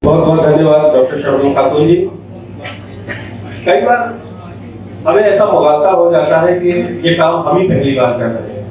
बहुत बहुत धन्यवाद डॉक्टर शर्मा खातून जी। कई बार हमें ऐसा मुगालता हो जाता है कि ये काम हम ही पहली बार कर रहे हैं,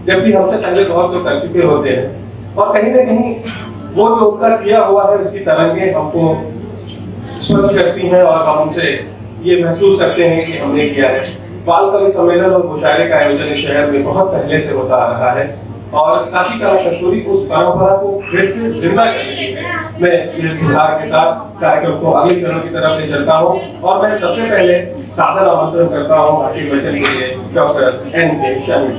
जबकि हमसे पहले बहुत लोग कर चुके होते हैं और कहीं ना कहीं वो जो उपकार किया हुआ है उसकी तरंगें हमको स्पर्श करती हैं और हम उनसे ये महसूस करते हैं कि हमने किया है। बाल कवि सम्मेलन और मुशायरे का आयोजन इस शहर में बहुत पहले से होता आ रहा है और काशी कला कस्तूरी उस परंपरा को फिर से जिंदा करने में मैं इस बिहार के साथ कार्यक्रम को अगले चरण की तरफ ले चलता हूँ और मैं सबसे पहले सादर आमंत्रण करता हूँ आशीष बच्चन के लिए डॉक्टर एन.के. शामिल।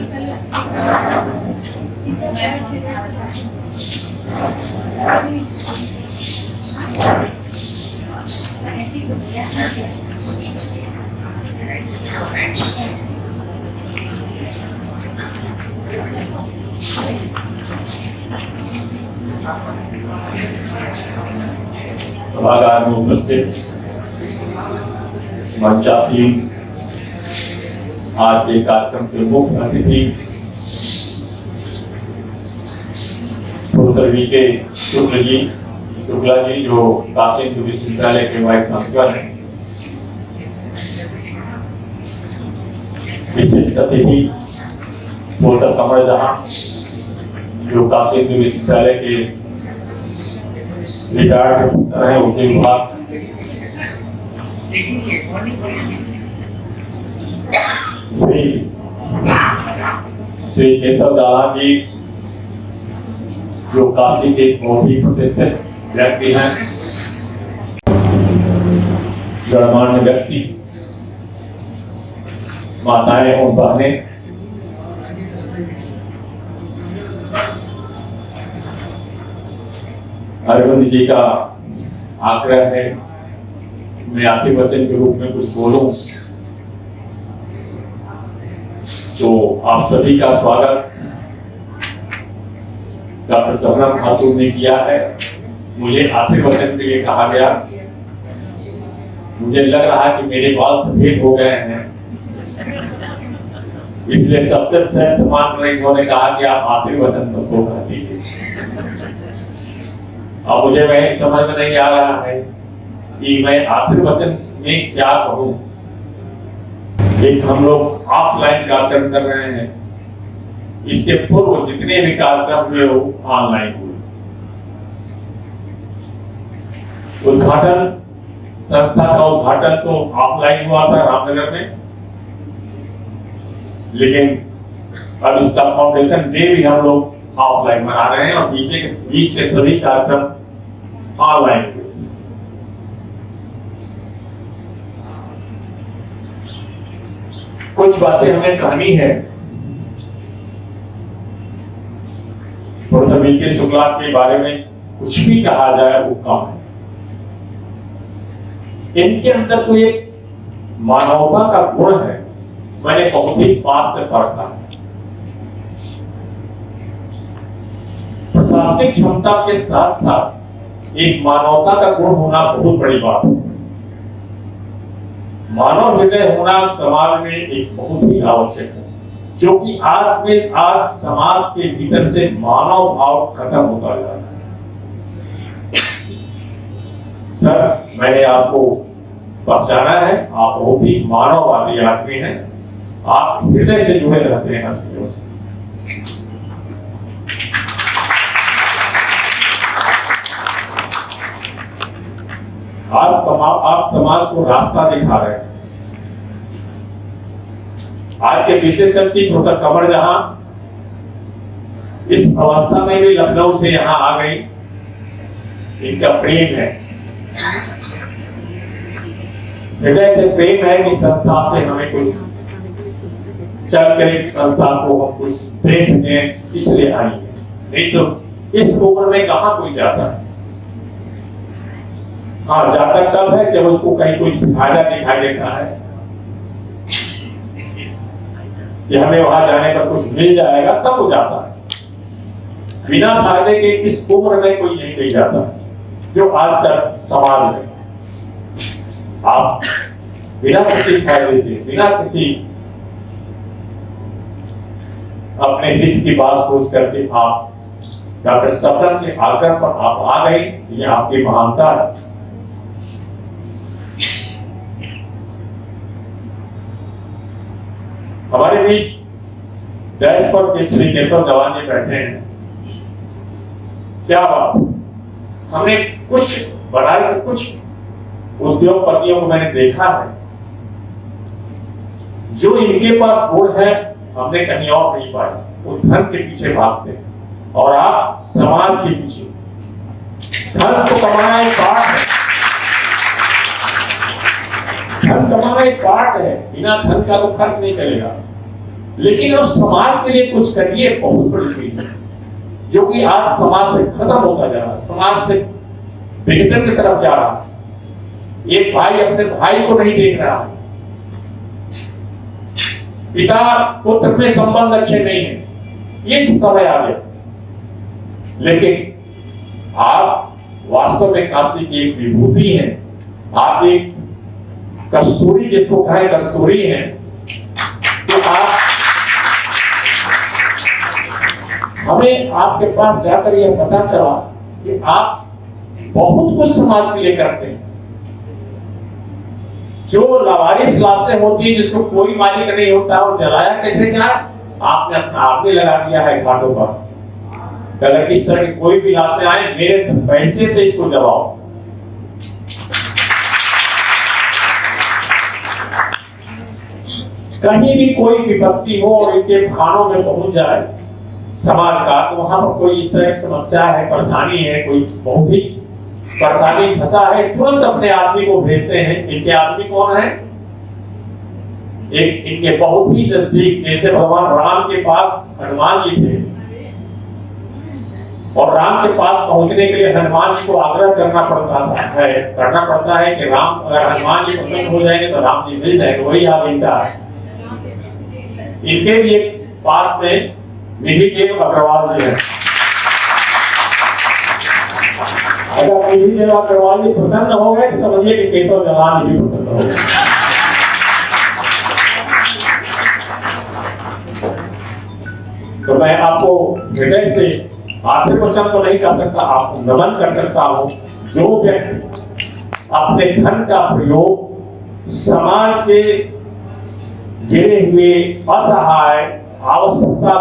सभागार में उपस्थित मंचासीन, आज के कार्यक्रम के मुख्य अतिथि प्रोफेसर वी.के. शुक्ला जी जो काशी हिंदू विश्वविद्यालय के वाइस चांसलर हैं, विशिष्ट अतिथि प्रोफेसर कमर जहां जो काशी हिंदू विश्वविद्यालय के रिटायर्ड रहे उद्योग विभाग, श्री केशव दाला जी जो काशी के बहुत ही प्रतिष्ठित व्यक्ति हैं, गणमान्य व्यक्ति, माताएं और बहनें, अरविंद जी का आग्रह है मैं आशीर्वचन के रूप में कुछ बोलूं, तो आप सभी का स्वागत डॉक्टर शबनम खातून ने किया है। मुझे आशीर्वचन के लिए कहा गया, मुझे लग रहा है कि मेरे बाल सफेद हो गए हैं, इसलिए सबसे श्रेष्ठ मान रही उन्होंने कहा कि आप आशीर्वचन सबको कर दीजिए। अब मुझे वही समझ में नहीं आ रहा है कि मैं आशीर्वचन में क्या कहूं। एक हम लोग ऑफलाइन कार्यक्रम कर रहे हैं, इसके पूर्व जितने भी कार्यक्रम हुए वो ऑनलाइन हुए। उद्घाटन, संस्था का उद्घाटन तो ऑफलाइन हुआ था रामनगर में, लेकिन अब इसका फाउंडेशन डे भी हम लोग ऑफलाइन मना रहे हैं और बीच के सभी कार्यक्रम ऑनलाइन हुए। कुछ बातें हमें कहनी है। Professor VK. शुक्ला के बारे में कुछ भी कहा जाए वो कम है। इनके अंदर तो एक मानवता का गुण है, मैंने बहुत ही पास से पढ़ा है। प्रशासनिक क्षमता के साथ साथ एक मानवता का गुण होना बहुत बड़ी बात है। मानव हृदय होना समाज में एक बहुत ही आवश्यक है, जो कि आज समाज के भीतर से मानव भाव खत्म होता जा रहा है। सर, मैंने आपको पहचाना है, आप बहुत ही मानववादी आदमी हैं, आप हृदय से जुड़े रहते हैं हर चीजों से। आज आप समाज को रास्ता दिखा रहे हैं। आज के विशेष व्यक्ति प्रोफेसर कमर जहां इस अवस्था में भी लखनऊ से यहां आ गई, इनका प्रेम है, हृदय से प्रेम है कि संस्था से हमें कुछ चल कर संस्था को हम कुछ दे सकें, इसलिए आई है। नहीं तो इस उम्र में कहां कोई जाता है। हाँ, जाता कब है जब उसको कहीं कुछ फायदा दिखाई देता है कि हमें वहां जाने पर कुछ मिल जाएगा, तब वो जाता है। बिना फायदे के इस उम्र में कोई नहीं जाता, जो आज तक समाज में आप बिना किसी फायदे के, बिना किसी अपने हित की बात सोच करके आप डॉक्टर सफदर के आग्रह पर आप आ गए, ये आपकी महानता है। हमारे बीच डैश पर श्री केशव जवान जी बैठे हैं। क्या बात, हमने कुछ बढ़ाई से कुछ उद्योगपतियों को मैंने देखा है, जो इनके पास गुण है हमने कहीं और नहीं पाया। वो धन के पीछे भागते हैं और आप समाज के पीछे। धन को कमाना एक पाठ है, धन कमाना एक पाठ है, बिना धन का तो खर्च नहीं करेगा। लेकिन अब समाज के लिए कुछ करिए, बहुत बड़ी चीज है, जो कि आज समाज से खत्म होता जा रहा है, समाज से विघटन की तरफ जा रहा है। एक भाई अपने भाई को नहीं देख रहा है, पिता पुत्र में संबंध अच्छे नहीं है, ये समय आ गया। लेकिन आप वास्तव में काशी की एक विभूति है, आप एक कस्तूरी, जिसको कहें कस्तूरी है। तो आप हमें आपके पास जाकर यह पता चला कि आप बहुत कुछ समाज के लिए करते हैं। जो लावारिस लाशें होती है, जिसको कोई मालिक नहीं होता, और जलाया कैसे क्या, आपने अपना आपने लगा दिया है घाटों पर। अगर इस तरह की कोई भी लाशें आए, मेरे पैसे से इसको जलाओ। कहीं भी कोई विपत्ति हो और इनके खानों में पहुंच जाए समाज का, तो वहां पर कोई इस तरह की समस्या है, परेशानी है, कोई बहुत ही परेशानी फंसा है, तुरंत अपने आदमी को भेजते हैं। इनके आदमी कौन है? एक इनके बहुत ही नजदीक, जैसे भगवान राम के पास हनुमान जी थे, और राम के पास पहुंचने के लिए हनुमान जी को आग्रह करना पड़ता है कि राम, अगर हनुमान जी पसंद हो जाएंगे तो राम जी मिल जाएंगे। वही हाल इनका है। इनके भी एक पास में निधिदेव अग्रवाल जी है। अगर निधिदेव अग्रवाल जी प्रसन्न हो गए तो समझिए कि केशव जवान जी प्रसन्न हो गए। तो मैं आपको हृदय से आशीर्वचन तो नहीं कर सकता, आपको नमन कर सकता हूं। जो व्यक्ति अपने धन का प्रयोग समाज के गिरे हुए असहाय, आवश्यकता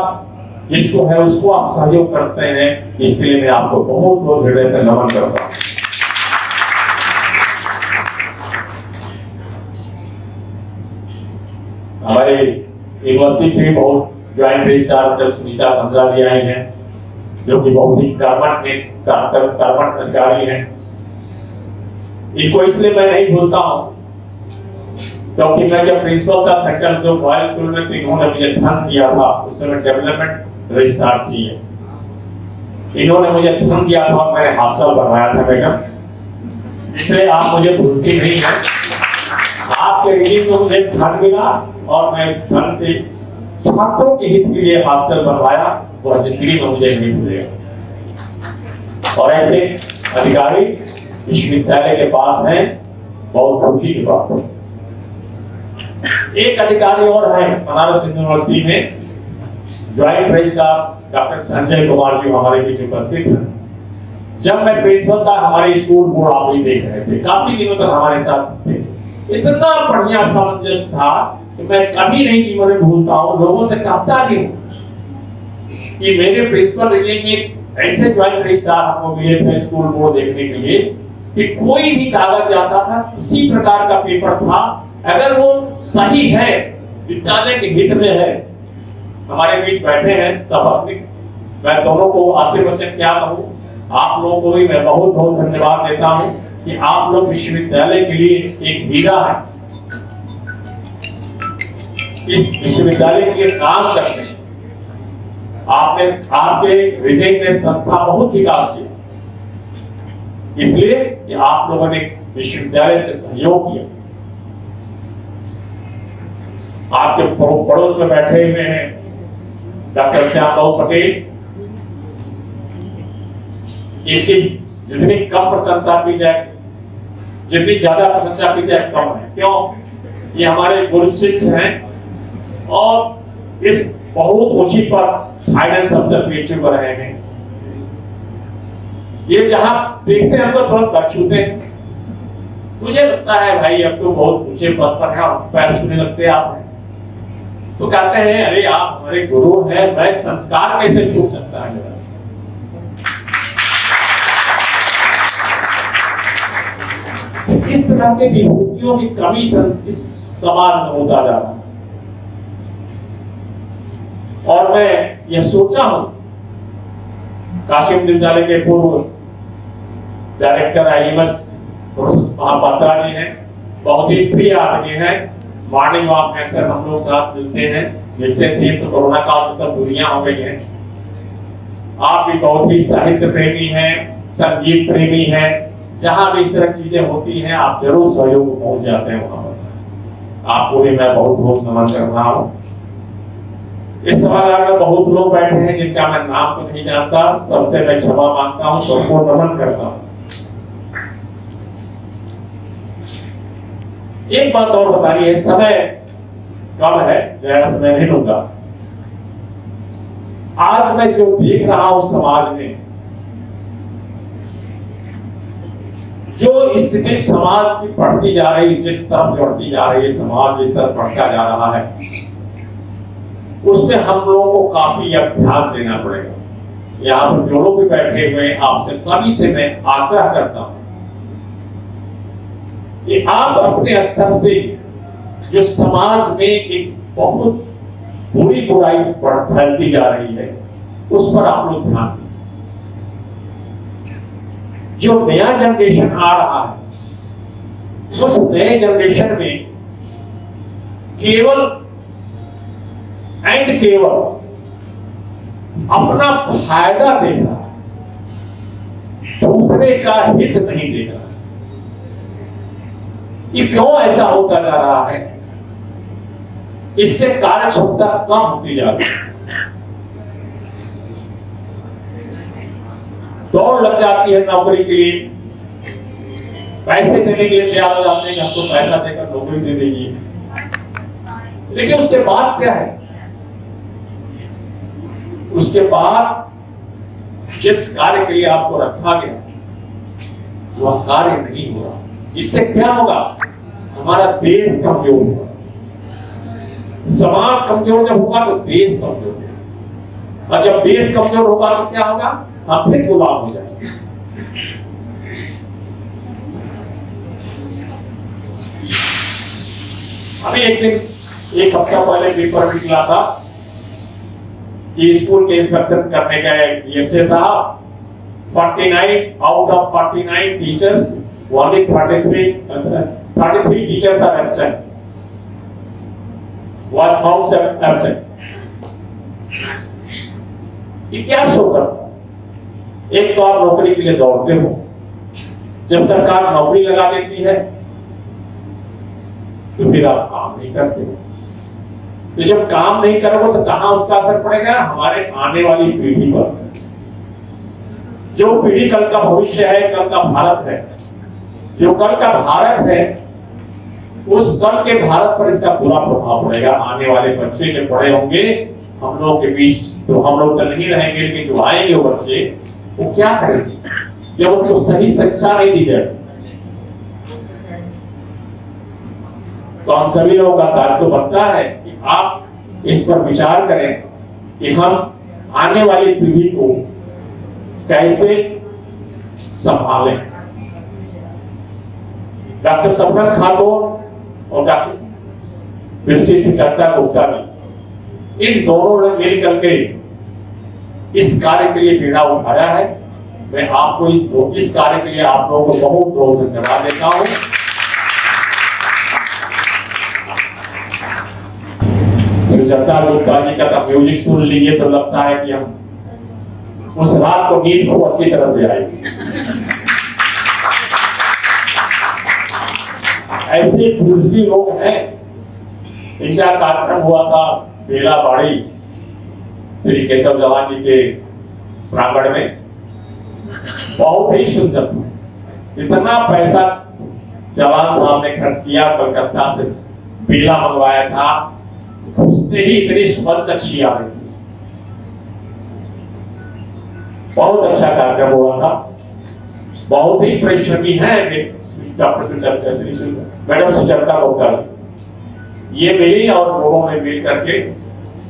जिसको है उसको आप सहयोग करते हैं, इसके लिए मैं आपको बहुत बहुत हृदय से नमन करता हूं। हमारे यूनिवर्सिटी से बहुत ज्वाइंट रजिस्ट्रार सुनीता कंद्रा भी आई हैं, जो कि बहुत ही कर्मठ अधिकारी हैं। इनको इसलिए मैं नहीं भूलता हूं क्योंकि मैं जब प्रिंसिपल था सेकंड जो बॉयज स्कूल में, तो इन्होंने मुझे धन दिया था। उस समय डेवलपमेंट रजिस्ट्रार थी, इन्होंने मुझे धन दिया था और मैंने हॉस्टल बनवाया था मैडम। इसलिए आप मुझे भूलती नहीं है। आपके रिलीज में मुझे धन मिला और मैं धन से छात्रों के हित के लिए हॉस्टल बनवाया, वह जिंदगी में मुझे नहीं भूलेगा। और ऐसे अधिकारी विश्वविद्यालय के पास हैं, बहुत खुशी की बात है। एक अधिकारी और है बनारस यूनिवर्सिटी में, joint registrar doctor Sanjay Kumar ji हमारे बीच उपस्थित हैं। जब मैं प्रिंसिपल था, हमारे स्कूल बोर्ड आप ही देख रहे थे, काफी दिनों तक हमारे साथ थे। इतना बढ़िया सामंजस्य था कि मैं कभी नहीं जीवन में भूलता हूँ। लोगों से कहता नहीं कि मेरे प्रिंसिपल रहे में ऐसे ज्वाइंट रजिस्ट्रार हमको मिले थे स्कूल बोर्ड देखने के लिए, कि कोई भी कागज आता था, किसी प्रकार का पेपर था, अगर वो सही है, विद्यालय के हित में है। हमारे बीच बैठे हैं सब अपने, मैं दोनों को आशीर्वचन क्या कहूं, आप लोगों को भी मैं बहुत बहुत धन्यवाद देता हूं कि आप लोग विश्वविद्यालय के लिए एक हीरा है। इस विश्वविद्यालय के लिए काम करते हैं। आपने आपके विजय ने संस्था बहुत विकास किया, इसलिए कि आप लोगों ने विश्वविद्यालय से सहयोग किया। आपके पड़ोस में बैठे हुए हैं डॉक्टर श्यामबाबू पटेल, इनकी जितनी कम प्रशंसा की जाए, जितनी ज्यादा प्रशंसा की जाए कम है। क्यों? ये हमारे गुरु शिष्य हैं और इस बहुत ऊंची पर फाइनेंस अफसर पीछे पर रहे हैं। ये जहां देखते हैं हमको तुरंत पैर छूते हैं। मुझे लगता है भाई अब तो बहुत ऊंचे पद पर है, पैर छूने लगते हैं आप। तो कहते हैं अरे आप हमारे गुरु हैं, मैं संस्कार कैसे छू सकता है मेरा? इस तरह के विभूतियों की कमी इस समाज में होता जा रहा है। और मैं यह सोचा हूं, काशी विद्यालय के पूर्व डायरेक्टर IMS महापात्रा जी हैं, बहुत ही प्रिय आदमी हैं। मॉर्निंग वॉक में अक्सर हम लोग साथ मिलते थे, तो कोरोना काल से सब दुनिया हो गई है। आप भी बहुत ही साहित्य प्रेमी हैं, संगीत प्रेमी हैं, जहां भी इस तरह चीजें होती हैं आप जरूर सहयोग पहुंच जाते हैं वहां पर। आपको भी मैं बहुत बहुत नमन कर रहा हूं। इस सभागार में बहुत लोग बैठे हैं जिनका मैं नाम तो नहीं जानता, सबसे मैं क्षमा मांगता हूं, सबको नमन करता हूं। एक बात और बताइए, समय कम है, ज्यादा समय नहीं लूंगा। आज मैं जो देख रहा हूं समाज में, जो स्थिति समाज की बढ़ती जा रही, जिस तरफ बढ़ती जा रही है समाज, जिस तरफ बढ़ता जा रहा है, उसमें हम लोगों को काफी अब ध्यान देना पड़ेगा। यहाँ पर जो लोग भी बैठे हुए हैं, आपसे सभी से मैं आग्रह करता हूं कि आप अपने स्तर से जो समाज में एक बहुत बुरी बुराई फैलती जा रही है, उस पर आप लोग ध्यान दें। जो नया जनरेशन आ रहा है, उस नए जनरेशन में केवल अपना फायदा देख रहा है, दूसरे का हित नहीं देख रहा। ये क्यों ऐसा होता जा रहा है? इससे कार्य क्षमता कम होती जा रही है, दौड़ लग जाती है नौकरी के लिए, पैसे देने के लिए तैयार हो जाते हैं, हमको पैसा देकर नौकरी दे देगी। लेकिन उसके बाद क्या है? उसके बाद जिस कार्य के लिए आपको रखा गया वह कार्य नहीं हुआ। इससे क्या होगा? हमारा देश कमजोर होगा, समाज कमजोर जब होगा तो देश कमजोर होगा, और जब देश कमजोर होगा तो क्या होगा? हम फिर गुलाम हो जाएंगे। अभी एक दिन, एक हफ्ता पहले पेपर निकला था कि स्कूल के इंस्पेक्शन करने गए एसए साहब, 49 out of 49 teachers, only 33 teachers are absent, was found absent। ये क्या शो करता? एक तो आप नौकरी के लिए दौड़ते हो, जब सरकार नौकरी लगा देती है तो फिर आप काम नहीं करते हो। तो जब काम नहीं करोगे तो कहां उसका असर पड़ेगा? हमारे आने वाली पीढ़ी पर। जो पीढ़ी कल का भविष्य है, कल का भारत है, जो कल का भारत है, उस कल के भारत पर इसका बुरा प्रभाव पड़ेगा। आने वाले बच्चे जो बड़े होंगे हम लोग के बीच, तो हम लोग तो नहीं रहेंगे, लेकिन जो आएंगे वो बच्चे, वो क्या करेंगे जब उनको सही शिक्षा नहीं दी जाएगी? तो हम सभी लोगों का कार्य तो बनता है कि आप इस पर विचार करें कि हम आने वाली पीढ़ी को कैसे संभालें। डॉक्टर सपना खातून और डॉक्टर विरसी सुचरिता गुप्ता ने, इन दोनों ने मिलकर के इस कार्य के लिए बीड़ा उठाया है। मैं आपको इस कार्य के लिए आप लोगों को बहुत बहुत धन्यवाद देता हूं। सुचरिता गुप्ता जी का म्यूजिक सुन लीजिए तो लगता है कि हम उस रात को नींद को अच्छी तरह से आएगी। ऐसे तुलसी लोग हैं, इनका कार्यक्रम हुआ था बेलाबाड़ी श्री केशव जवान जी के प्रांगण में, बहुत ही सुंदर। इतना पैसा जवान साहब ने खर्च किया, कलकत्ता से बेला मंगवाया था, उससे ही इतनी सुगंध अच्छी आ रही थी। बहुत अच्छा कार्यक्रम हुआ था। बहुत ही परिश्रमी है डॉक्टर मैडम सुचरिता भोक्ता। ये मिली और लोगों ने मिल करके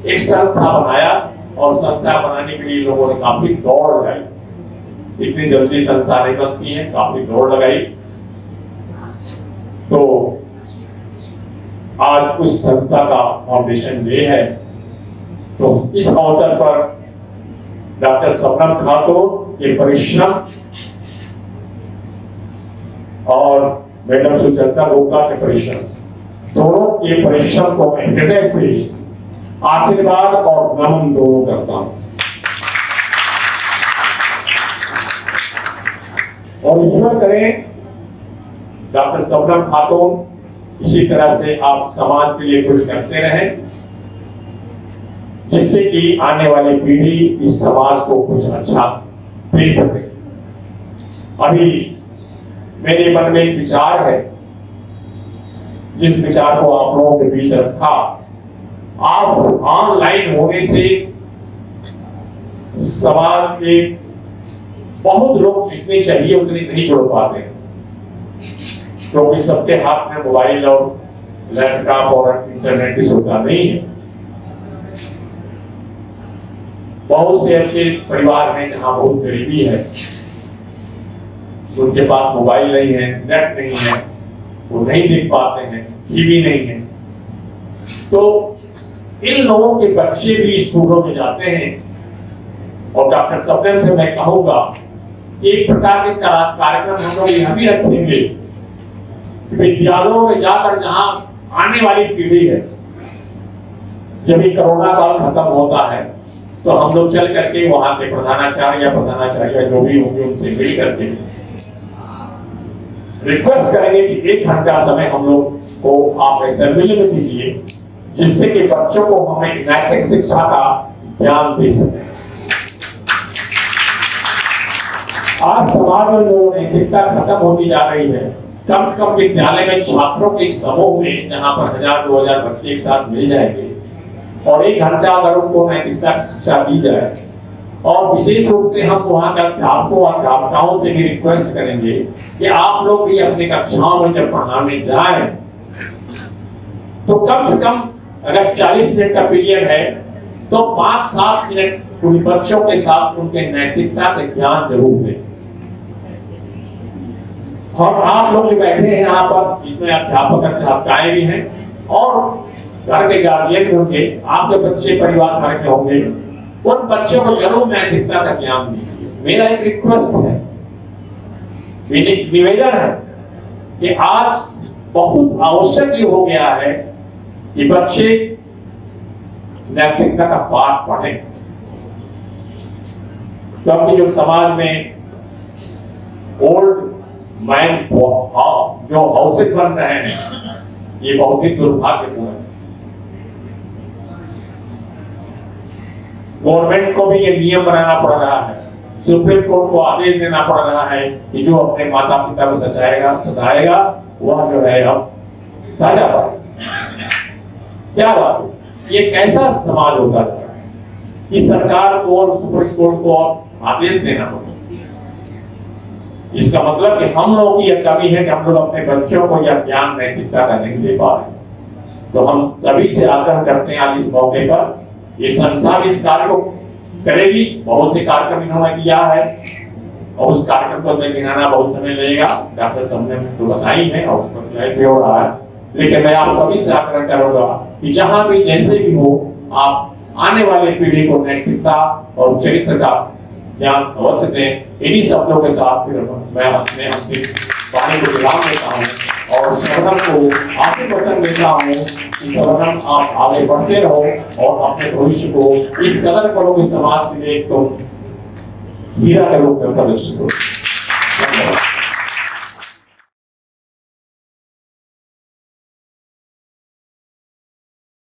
एक संस्था बनाया और संस्था बनाने के लिए लोगों ने काफी दौड़ लगाई। इतनी जल्दी संस्था नहीं बनती है, काफी दौड़ लगाई। तो आज उस संस्था का फाउंडेशन डे है। तो इस अवसर पर डॉक्टर शबनम खातून के परिश्रम और मैडम सुचरिता भोक्ता के परिश्रम, दोनों के परिश्रम को मैं हृदय से आशीर्वाद और नमन दोनों करता हूं। और ईश्वर करें डॉक्टर शबनम खातून इसी तरह से आप समाज के लिए कुछ करते रहें, जिससे कि आने वाली पीढ़ी इस समाज को कुछ अच्छा दे सके। अभी मेरे मन में एक विचार है, जिस विचार को आप लोगों के बीच रखा। आप ऑनलाइन होने से समाज के बहुत लोग जितने चाहिए उतने नहीं जुड़ पाते, क्योंकि सबके हाथ में मोबाइल और लैपटॉप और इंटरनेट की सुविधा नहीं है। बहुत से अच्छे परिवार हैं जहां बहुत गरीबी है, उनके पास मोबाइल नहीं है, नेट नहीं है, वो नहीं देख पाते हैं, टीवी नहीं है। तो इन लोगों के बच्चे भी स्कूलों में जाते हैं। और डॉक्टर शबनम से मैं कहूंगा कि एक प्रकार के कार्यक्रम हम लोग यह भी रखेंगे, विद्यालयों में जाकर जहां आने वाली पीढ़ी है, जब ये कोरोना काल खत्म होता है तो हम लोग चल करके वहां के प्रधानाचार्य या प्रधानाचार्य जो भी होंगे उनसे मिल करके रिक्वेस्ट करेंगे कि 1 घंटा समय हम लोग को आप असेंबली में दीजिए, जिससे कि बच्चों को हमें नैतिक शिक्षा का ज्ञान दे सके। आज समाज में जो नैतिकता खत्म होती जा रही है, कम से कम विद्यालय में छात्रों के एक समूह में जहां पर 1000-2000 बच्चे एक साथ मिल जाएंगे और 1 घंटा अगर उनको नैतिकता शिक्षा दी जाए, और विशेष रूप से हम वहां के अध्यापकों और अध्यापिकाओं से भी रिक्वेस्ट करेंगे कि आप लोग भी अपनी कक्षाओं में जब पढ़ाने जाएं तो कम से कम अगर 40 मिनट का पीरियड है तो 5-7 मिनट उन बच्चों के साथ उनके नैतिकता के ज्ञान जरूर दें। और आप लोग जो बैठे हैं यहाँ पर, जिसमें अध्यापक अध्यापिकाएं भी हैं और घर के गार्जियन भी होंगे, आपके बच्चे परिवार भर के होंगे, उन बच्चों को जरूर नैतिकता का ज्ञान दीजिए। मेरा एक रिक्वेस्ट है, निवेदन है कि आज बहुत आवश्यक ही हो गया है कि बच्चे नैतिकता का पाठ पढ़ें, क्योंकि जो समाज में ओल्ड मैन जो हाउसेज बन रहे हैं, ये बहुत ही दुर्भाग्यपूर्ण है। गवर्नमेंट को भी ये नियम बनाना पड़ रहा है, सुप्रीम कोर्ट को आदेश देना पड़ रहा है कि जो अपने माता पिता को सताएगा वह जो है अब सजा पाए। क्या बात है, ये कैसा समाज होता है कि सरकार को और सुप्रीम कोर्ट को आदेश देना होगा। इसका मतलब कि हम लोगों की यह कमी है कि हम लोग अपने बच्चों को यह ज्ञान नैतिकता का नहीं दे पा रहे। तो हम सभी से आग्रह करते हैं आज इस मौके पर, ये संस्था भी इस कार्य को करेगी। बहुत से कार्यक्रम इन्होंने किया है और उस कार्यक्रम को मैं गिनाना बहुत समय लगेगा, डॉक्टर शबनम ने तो बताई है और उसको भी हो रहा है। लेकिन मैं आप सभी से आग्रह करूंगा कि जहां भी जैसे भी हो, आप आने वाले पीढ़ी को नैतिकता और चरित्र का ज्ञान अवश्य दें। इन्हीं शब्दों के साथ फिर मैं अपने वाणी को विराम देता हूँ और शबनम को आशीर्वाद देता हूँ कि शबनम आप आगे बढ़ते रहो और अपने भविष्य को इस कदर करो कि समाज के लिए तुम हीरा के रूप में प्रदर्शित हो।